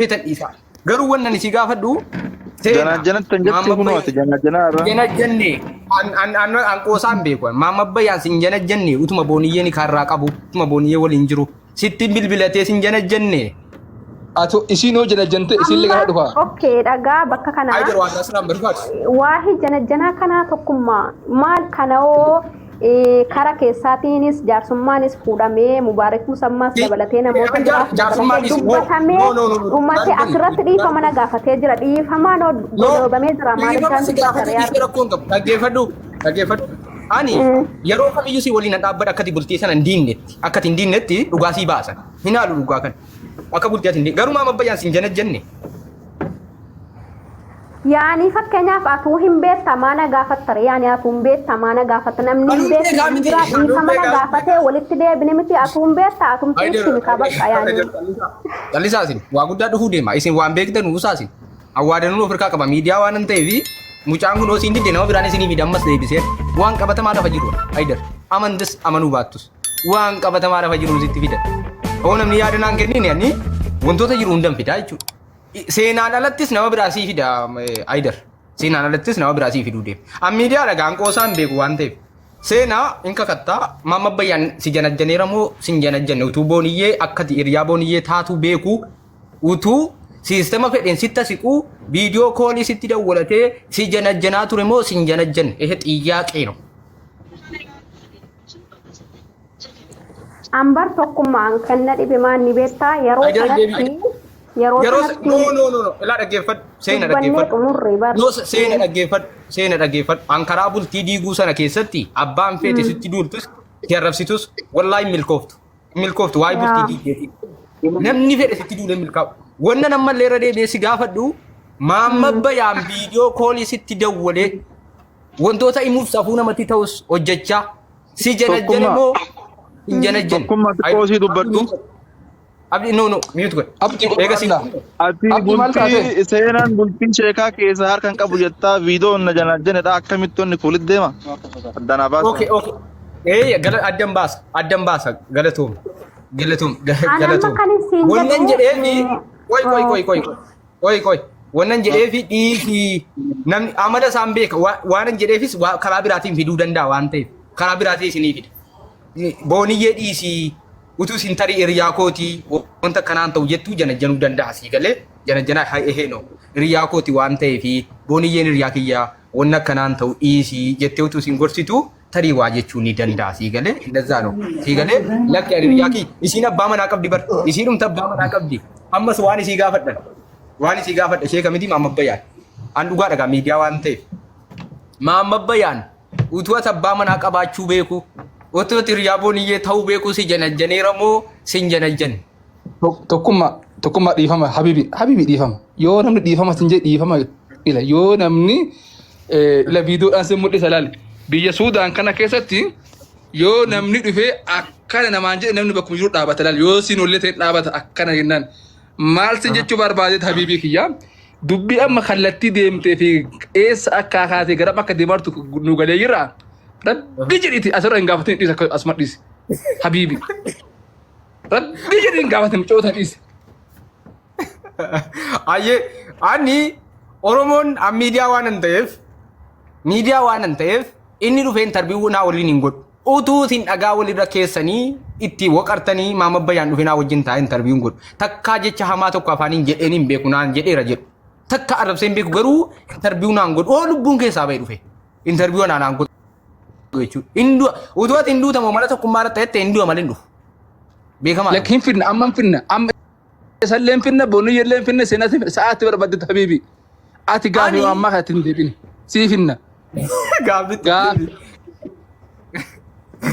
feetan dhiisaa. Garuu wannan isii gaafadhu Janajana tanjatti kunuuti janajana irra. Janajjanne an qoosaan beeku maama bayyaan sin janajjanne utuma booniyyee ni kaarraa qabu utuma booniyyee waliin jiru sitti bilbilatee sin janajjanne. Ato isin hoo janajjante isin liga dhufa. Okay dhagaa bakka kana. Ay garuu waan asirraan barbaadu. Waahi janajjanaa kana tokkummaa maal kana hoo kara keessaatiinis jaarsummanis fuudhamee mubaarak musammaas dabalatee namoota jaarsummanis dubbatamee uummatni asirratti dhiifama na gaafatee jira dhiifamaan godoobamee jira maalikaan dhaggeeffadhu ani yeroo kamiyyuu si waliin dhaabbadha akkati bultii sana hin diinnetti akkati hin diinnetti dhugaa sii baasan hin haalu dhugaa kan akka bultii ati hin garuu maama bayyaan sin janajjanne. Yani fakkeenyaaf atuu hin beekta maana gaafattare yani atuu hin beekta maana gaafatta namni hin beekta dhiifama na gaafatee walitti deebine miti atuu hin beekta atuu hin ka bakka yani. Jallisaasin waa guddaa dhufuu deema isin waan beektan nuusaasin awwaadanuu ofirkaa qaba miidiyaa waan hin ta'eefi mucaan kun hoosiin didde nama biraan isinii midhammas deebisee waan qabatamaa lafa jiru aydar amantis amanuu baattus waan qabatamaa lafa jiru sitti fidan. Oo namni yaadanaan kennine ani wantoota jiru hundan fidaa jechuudha. Seenaan alattis nama biraa sii fida aydar seenaan alattis nama biraa sii fiduu deema. An miidiyaa dhagaan qoosaan beeku waan ta'eef seenaa hin kakattaa maama bayyaan si janajjaneera moo sin janajjanne utuu booniyyee akkati hiriyaa booniyyee taatu beeku utuu siistema fedheen sitta siquu viidiyoo koolii sitti dawwalatee si janajjanaa ture moo sin janajjanne ehe xiyyaa qeeno. Ambar tokkummaan kan na dhibe maan ni beektaa yeroo kanatti yeroo no ila dhaggeeffadhu seena dhaggeeffadhu seena dhaggeeffadhu an karaa bultii diiguu sana keessatti abbaan feete sitti duultus si arrabsitus wallaahi milkooftu waa'ee bultii diigeeti namni fedhe sitti duule milkaa'u wannan ammallee irra deebi'ee si gaafadhu maama bayyaan viidiyoo koolii sitti dawwalee wantoota himuuf safuu namatti ta'us hojjechaa si janajjane moo hin janajjane. Tokkummaa xiqqoosii dubbadhu. Abdi no mute go. Ati bultii seenaan bultii sheekaa keessa harkaan qabu jettaa viidiyoon na janajjanedha akkamitti kulit deema. Addana baasa. Okay. Addan baasa galatoom. Wannan jedheefi koy wannan jedheefi dhiifi namni amala isaan beeka waan jedheefis karaa biraatiin fiduu danda'a waan ta'eef karaa biraatiin isinii fida. Booniyyee dhiisii utuu sin tarii hiriyaa kootii wanta kanaan ta'u jettuu janajjanuu danda'a sii galee janajjanaa heeno hiriyaa kooti waan ta'eefi booniyyeen hiriyaa kiyyaa wanna kanaan ta'u dhiisii jettee utuu sin gorsitu tarii waa jechuu ni danda'a sii galee indazaa no sii galee lakki hiriyaa kii isiin abbaa manaa qabdi bar isiin umta abbaa manaa qabdi ammas waan isii gaafadha ishee kamiti maama bayyaan an dhugaa dhagaa miidiyaa waan ta'eef maama bayyaan utuu ati abbaa manaa qabaachuu beeku Otu hiriyaa booniyyee ta'uu beeku si janajjaneera moo sin janajjanne. Tokkummaa dhiifama habibi dhiifama yoo namni dhiifama sin jedhe dhiifama ila yoo namni ila viidiyoodhaan sin mul'isa ilaali biyya Suudaan kana keessatti yoo namni dhufee akkana namaan jedhe namni bakkuma jiru dhaabata ilaali yoo sin ollee ta'e dhaabata akkana jennaan maal sin jechuu barbaadeet habibii kiyyaa dubbii amma kallattii deemtee fi eessa akka kaatee gara akka deemartu nu galee jirraa. Rabbi jedhiti asirra hin gaafatin dhiisa asuma dhiisi. Habiibi. Rabbi jedhi hin gaafatin coota dhiisi. Ayyee ani Oromoon miidiyaa waan hin ta'eef inni dhufee intarviiyuu naa waliin hin godhu. Utuu isin dhagaa walirra keessanii itti waqartanii maama bayyaan dhufee naa wajjin taa'ee intarviiyuun godhu. Takkaa jecha hamaa tokko afaaniin jedheen hin beeku naan jedheera jedhu. Takka arrabsee hin beeku garuu intarviiyuu naan godhu. Oo lubbuun keessaa bahee dhufe intarviiyuu naan godhu. Utuu ati hinduu tamoo mala tokkummaa irratti ta'etti hinduu malee dhufu. Beekamaa. Lakkiin finna amma finna amma isalleen finna booniyyelleen finna seenatti sa'aatti barbaadde habiibi. Ati gaafii ammaa kan ittiin deebine sii finna.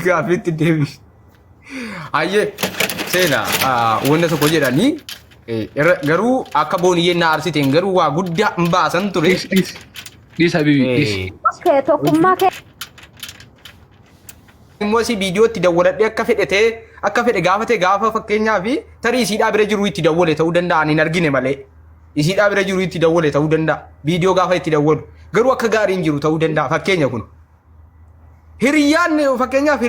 Gaafiitti deebi. Ayyee seenaa wanta tokko jedhanii garuu akka booniyyeen na arsiteen garuu waa guddaa hin baasan ture. Dhiis habiibi. Okay tokkummaa kee. Immoo si viidiyootti dawwaladhee akka fedhe gaafa fakkeenyaa fi tarii isiidhaa bira jiru itti dawwale ta'uu danda'a hin argine malee isiidhaa bira jiru itti dawwale ta'uu danda'a viidiyoo gaafa itti dawwalu garuu akka gaariin jiru ta'uu danda'a fakkeenya kun hiriyaan fakkeenyaaf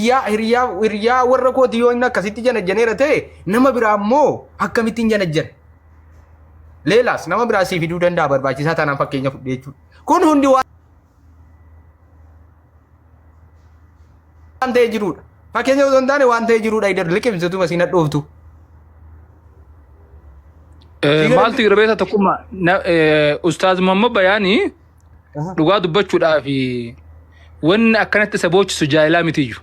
hiriyaa warra kooti yoo inni akkasitti janajjaneera ta'e nama biraa immoo akkamittiin janajjan? Leelaas nama biraa siif fiduu danda'a barbaachisaa taanaan fakkeenya fudhee jechuudha. Kun hundi waan ta'ee jirudha. Fakkeenya osoo hin taane waan ta'ee jirudha. Idar liqimsitu masiina dhooftu. Maaltu irbeeta tokkummaa Ustaaz Muhammad Bayaanii dhugaa dubbachuudhaaf wanni akkanatti isa boochisu jaayilaa mitiyyu.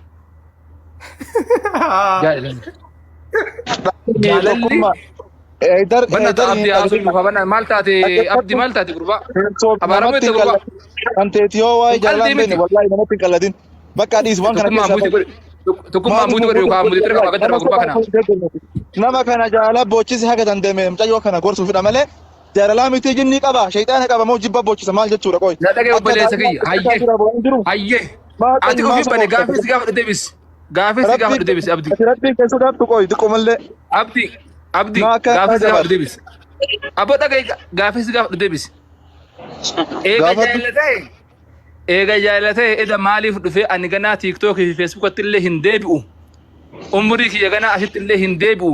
Jaalalli abdi haasuu muka bana maal taate abdi maal taate gurbaa abaaramu itti gurbaa anteetiyoo waa'ee jaalalaa beekne wallaahi namatti hin qalladin bakka dhiis waan kana keessa tokkummaa muuti godhe yookaan muuti tirga qaban darba gurbaa kana nama kana jaalala boochisi haga dandeeme mucayyoo kana gorsuufidha malee jaalalaa miti jinni qaba shayxaana qaba moo jibba boochisa maal jechuudha qoy na dhagee obboleessa kiyya hayyee ati ofii bane gaafis gaafa deebis gaafis gaafa deebis abdi rabbii keessuudhaaf tuqoy diqqoo mallee abdi gaafis gaafa deebis abbo dhagee gaafis gaafa deebis eega jaalatee eda maaliif dhufee ani ganaa tiiktookii fi feesbuukatti illee hin deebi'u umrii kiyya ganaa asitti illee hin deebi'u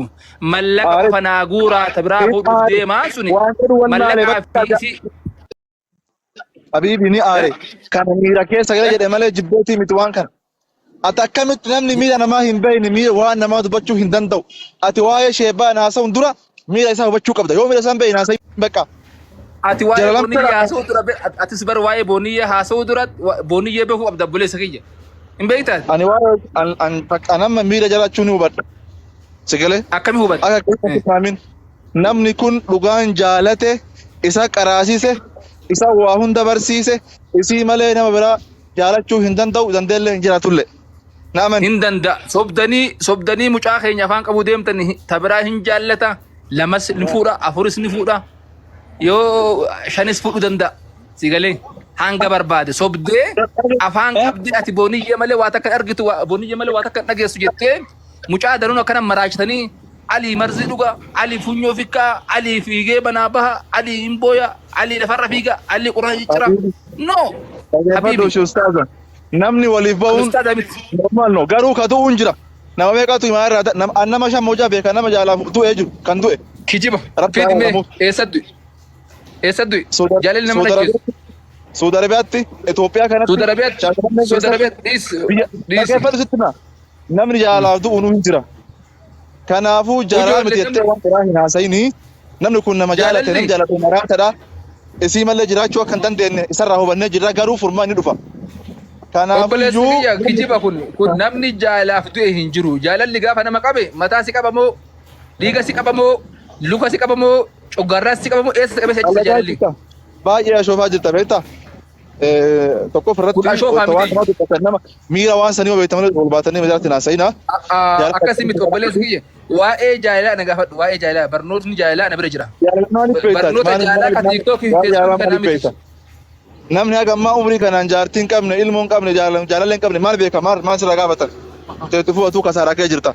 mallaqa fanaa guuraa tabiraa fuudhuuf deemaa suni mallaqaa fi Habibi ni aare kana miira keessa gala jedhe malee jibbootii miti waan kana ati akkamitti namni miira namaa hin beekne miira waan namaa dubbachuu hin danda'u ati waa'ee sheebaa naasa'uun dura miira isaa hubachuu qabda yoo miira isaan beekne naasa'ii bakka ati waa'ee boniyyaa haasa'uu dura atis bar waa'ee boniyyaa haasa'uu dura boniyyee beekuu qabda buleessa kiyya hin beektaa ani waa'ee anamma miira jalaachuu ni hubadha sigalee akkami hubadha akka keessatti faamin namni kun dhugaan jaalate isa qaraasise isa waa hunda barsiise isii malee nama biraa jaalachuu hin danda'u dandeellee hin jiraatullee naaman hin danda'a sobdanii mucaa keenya afaan qabu deemtanii tabiraa hin jaallata lamas ni fuudha afuris ni fuudha yoo shanis fuudhu danda'a sigalee hanga barbaade sobdee afaan qabdi ati boniyyee malee waa takka argitu boniyyee malee waa takka dhageessu jettee mucaa danuun akkana maraachatanii Ali marzi dhuga Ali funyoo fikkaa Ali fiigee banaa baha Ali himboya Ali lafarra fiiga Ali quraan jira no habibi ustaza namni waliif ba'uun normal no garuu ka du'uun jira nama meeqatu himaa irraa nama shan moja beeka nama jaalaaf du'ee jiru kan du'e kijiba fidime eessaddu jaalali nama dhageessu Saudi Arabiyaatti Itoophiyaa kanatti Saudi Arabiyaatti dhiis namni jaalaaf du'uun hin jira kanaafuu jaalala miti jettee waan biraa hin haasa'ini namni kun nama jaalate nama jaalatu maraatadha isii malee jiraachuu akka hin dandeenye isarraa hubannee jirra garuu furmaa ni dhufa kanaafuu kijiba kun namni jaalaaf du'e hin jiru jaalalli gaafa nama qabe mataa si qaba moo dhiiga si qaba moo luka si qaba moo coggarraa si qaba moo eessa qabe si jaalalli baay'ee ashoofaa jirta beektaa tokko irratti nama miira waan sanii beektaa malee ol baatanii majaalaatti naasa'ina akkasii miti obboleessu kiyya waa'ee jaalalaa na gaafadhu waa'ee jaalalaa barnootni jaalalaa na bira jira barnoota jaalalaa kan tiiktookii fi feesbuukii kanaa miti namni haga ammaa umrii kanaan jaartii hin qabne ilmoo hin qabne jaalala hin qabne maal beeka maal sirraa gaafatan teetti fudhatu kasaaraa kee jirta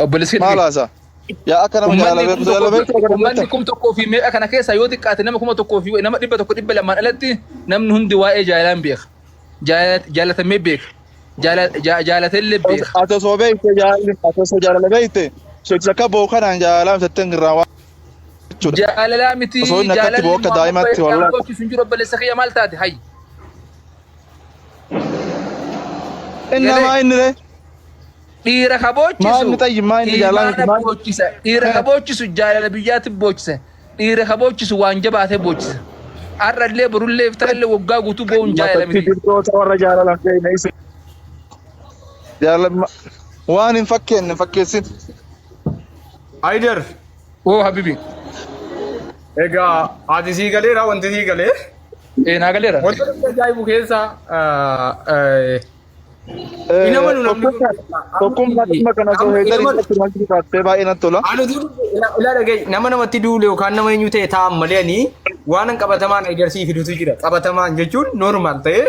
obboleessu maal haasaa yaa akka nama ummanni kum tokkoo fi meeqa kana keessa yoo xiqqaate nama kuma tokkoo fi nama 100 alatti namni hundi waa'ee jaalalaan beeka jaalatamee beeka jaalatellee beeka ati osoo beekte jaalala beekte sheekis akka boo kanaan jaalalaa mitattee irraa waan jaalalaa miti jaalalli sun jiru obboleessa kiyya maal taate hayyi innamaa innire dhiira kaboochisu jaalala biyyaatti boochisa dhiira kaboochisu waan jabaatee boochisa har'allee borullee iftarallee waggaa guutuu bo'uun jaalala miti warra jaalala waan hin fakkeessin Haydar habibi egaa ati sii galeera wanti sii galee naa galeera wanti ajaa'ibu keessa nama namatti duule yookaan nama eenyu ta'e taa'an malee waan qabatamaan agarsiif fidutu jira qabatamaan jechuun normaal ta'e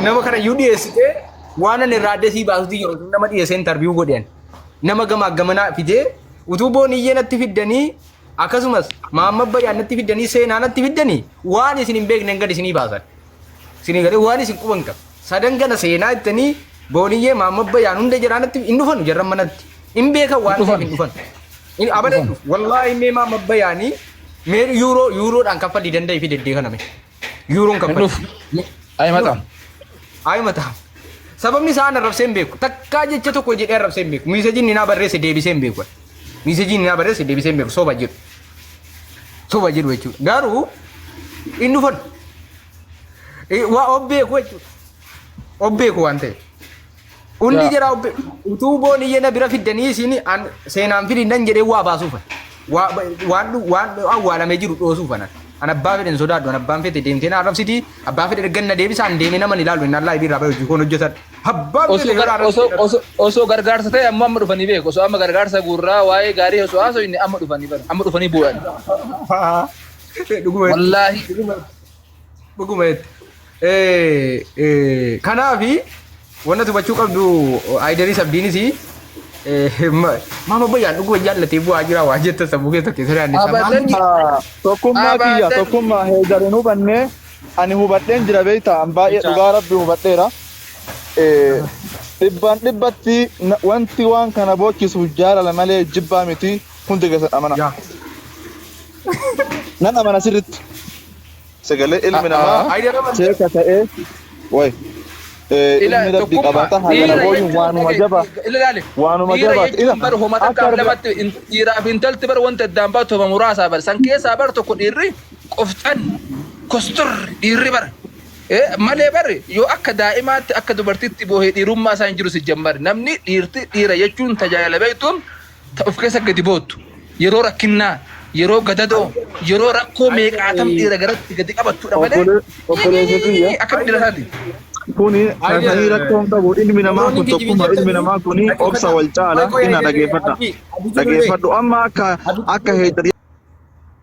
nama kana iyyuu dhiyeessite waan ani irraa adda sii baasutu jiru nama dhiyeessee intarviyuu godhan nama gamanaa fidee utuu booniyyee natti fiddanii akkasumas Muhammad Bayaan natti fiddanii seenaa natti fiddanii waan isin hin beekne gad isinii baasan isinii galee waan isin quban qabu sadangana seenaa ittanii booniyyee maamabbayaan hunda jiraanatti hin dhufanu jarran manatti hin beekan waan ta'eef hin dhufan in abada hin dhufu wallaahi mee maamabbayaanii mee yuuroodhaan kaffalii danda'e fi deddee kaname yuuroon kaffalii ay mataa sababni isaan arrabsee hin beeku takkaa jecha tokko jedhee arrabsee hin beeku miisejiin naa barreesse deebisee hin beeku miisejiin naa barreesse deebisee hin beeku soba jedhu jechuudha garuu hin dhufan waa obbeeku jechuudha obbeeku waan ta'e hundi jira utuu booniyyee na bira fiddanii isin seenaan fidindan jedhee waa baasuufan waan awwaalamee jiru dhoosuufan an abbaa fedhen sodaadhu an abbaan fedhe deemtee na arrabsitii abbaa fedhe ganna deebisaan deemee naman ilaalu innaan laa ibiirraa bahee hojii koon hojjetan abbaan fedhe osoo gargaarsa ta'e amma dhufanii beeku osoo amma gargaarsa guurraa waa'ee gaarii osoo haasoo inni amma dhufanii bu'an wallaahi dhuguma kanaafi wanna tubachuu qabdu Aydarii Sabdiinis mama bayyaan dhuguma jaallatee bu'aa jira waa jetta sammuu keessa keessaa tokkummaa Haydarin hubannee ani hubadheen jira beektaa an baay'ee dhugaa rabbi hubadheera dhibbaan dhibbatti wanti waan kana boochisuuf jaalala malee jibbaa miti hundi keessan amana nan amana sirritti sagalee ilmi namaa seeka ta'ee way ilmi rabbi qabaata hagana booyin waanuma jaba ila bar homa takka lamatti dhiiraaf intalti bar wanta addaan baatu homa muraasaa bar san keessaa bar tokko dhiirri qoftan kostur dhiirri bar malee bar yoo akka daa'imaatti akka dubartiitti boohee dhiirummaa isaa hin jiru si jammar namni dhiira jechuun tajaajila beektuun of keessa gadi boottu yeroo rakkinnaa yeroo gadadoo yeroo rakkoo meeqaatam dhiira garatti gadi qabattudha malee akka dhiira isaati. Kuni sanii rakkoon qabu ilmi namaa kun tokkummaa ilmi namaa kuni obsa wal caala inna dhageeffadhu amma akka Haydar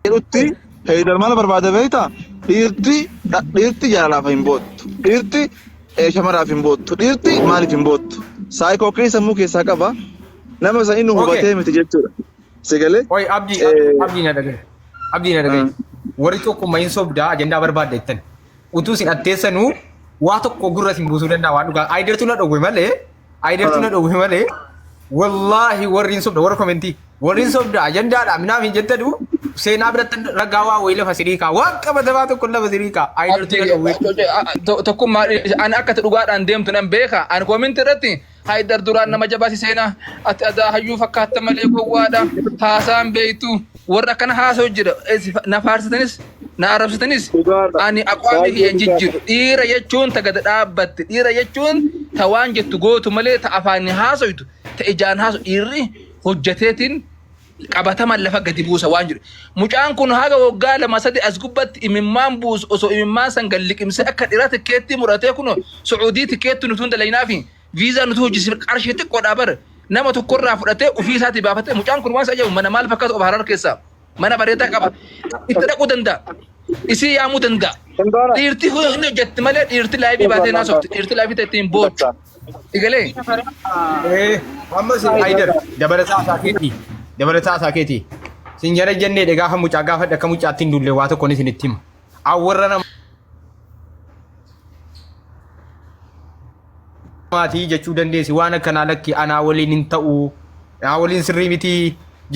jedhutti Haydar maal barbaada beektaa dhiirti jaalalaaf hin boottu dhiirti shamaraaf hin boottu dhiirti maaliif hin boottu saayikoo keessa muu keessaa qaba nama isa inni hubatee miti jechuudha sagalee oy abdii na dhagaye warri tokkummaa hin sobdaa ajandaa barbaadda jettan utuu sin atteessanuu waa tokko gurra sin buusuu danda'a waan dhugaa Aydartu na dhowwe malee wallaahi warri hin sobda warra komentii warri hin sobda ajandaadha minaaf hin jettadu seenaa biratti ragaa waa wayii lafa siriikaa waan qabatamaa tokko lafa siriikaa Aydartu na dhowwe tokkummaa ani akka dhugaadhaan deemtu nan beeka ani komentii irratti Haydar duraan nama jabaasi seenaa ati adaa hayyuu fakkaatta malee gowwaadha haasaan beektu warra kana haasoo jira na faarsitanis na arrabsitanis ani aqwaami hin jijjiiru dhiira jechuun ta gada dhaabbatte dhiira jechuun ta waan jettu gootu malee ta afaan haasoytu ta ijaan haaso dhiirri hojjeteetiin qabataman lafa gadi buusa waan jiru mucaan kun haga waggaa 2-3 as gubbatti imimmaan buusu osoo imimmaan san galliqimsee akka dhiira tikkeetti muratee kun Sucuudii tikkeetti nutuun dalaynaafi viizaa nutu hojjisiif qarshii xiqqoodhaa bar nama tokkorraa fudhatee ofii isaatii baafatee mucaan kun waan sajjabu mana maal fakkaatu of harar keessaa mana bareedaa qaba itti dhaquu danda'a isii yaamuu danda'a dhiirti hin hojjetti malee dhiirti laayifii baatee naasofti dhiirti laayifii ta'e ittiin boochu egalee ammas Haydar dabalataa isaa keetii sin jara jennee gaafa mucaa gaafadha akka mucaatti hin dulle waa tokkoon isin itti hima awwarra maatii jechuu dandeessi waan akkanaa lakki anaa waliin hin ta'u anaa waliin sirrii miti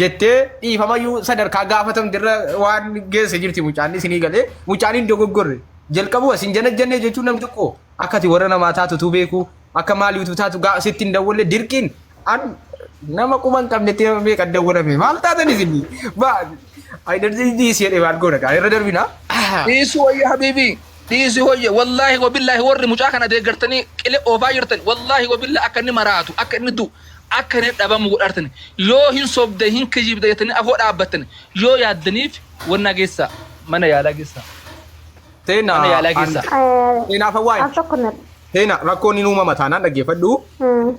jettee dhiifamayyuu sadarkaa gaafatamtirra waan geesse jirti mucaan isinii galee mucaan hin dogoggorre jalqabu asin jennee jechuun namni tokko akkati warra namaa taatutu beeku akka maaliitu taatu sitti hin dawwalle dirqiin an nama quban qabne teema meeqa dawwalame maal taatan isinii Haydar dhiisii jedhee maal goona gaa irra darbina dhiisuu wayya habiibii dhiisii wayya wallaahi wabillaahi warri mucaa kana deeggartanii qilee oofaa jirtan wallaahi wabillaahi akka inni maraatu akka inni du'u akka inni dhabamu godhartan yoo hin sobde hin kijibde jettanii afoo dhaabbattan yoo yaaddaniif wanna geessa mana yaalaa geessa mana yaalaa geessa teenaa fawwaay teena rakkoon inni uumama taanaan dhaggeeffadhu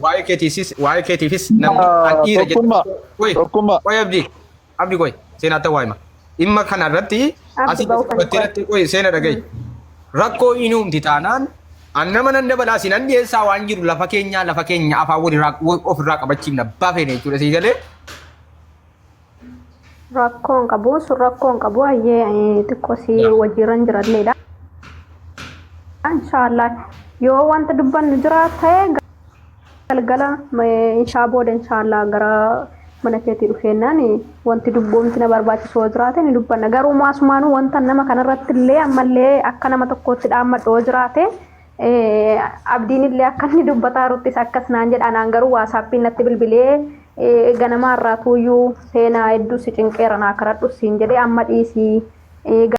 waa'ee keetiifis namni an dhiira jedhu qoy abdii qoy seenaa ta'uu waayima dhimma kana irratti asii batteeratti qoy seena dhagaye rakkoo inni uumti taanaan an nama nan dabalaa sinan dhiyeessaa waan jiru lafa keenya afaan ofirraa qabachiifna baafeene jechuudha sii galee rakkoon qabu hayyee xiqqoo si wajjiran jiralleedha inshallah yoo wanta dubbannu jiraat ta'e galgala inshaa booda inshaallah gara mana keetii dhufeennaan wanti dubboomti na barbaachisu yoo jiraate ni dubbanna garuu maasumaanuu wanta nama kanarratti illee ammallee akka nama tokkootti dhaammadhu yoo jiraate abdiin illee akka inni dubbataa jiruttis akkas naan jedha naan garuu waasaappiin natti bilbilee ganama irraa tuuyyuu seenaa hedduu si cinqeera naa karadhu siin jedhee amma dhiisii